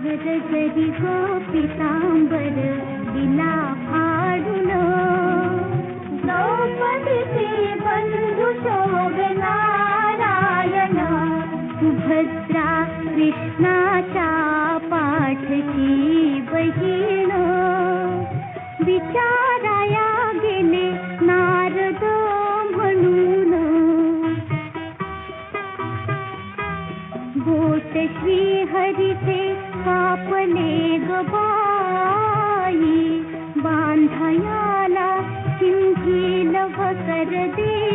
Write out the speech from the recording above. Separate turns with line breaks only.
जरी गो पितांबर दिला फाडून, द्रौपदीचे बंधू शोभे नारायण, सुभद्रा कृष्णाच्या पाठची बहीण. विचाराया गेले नारद म्हणून, बोट श्रीहरीचे कापले ग बाई, बांधायाला चिंधील वकर दे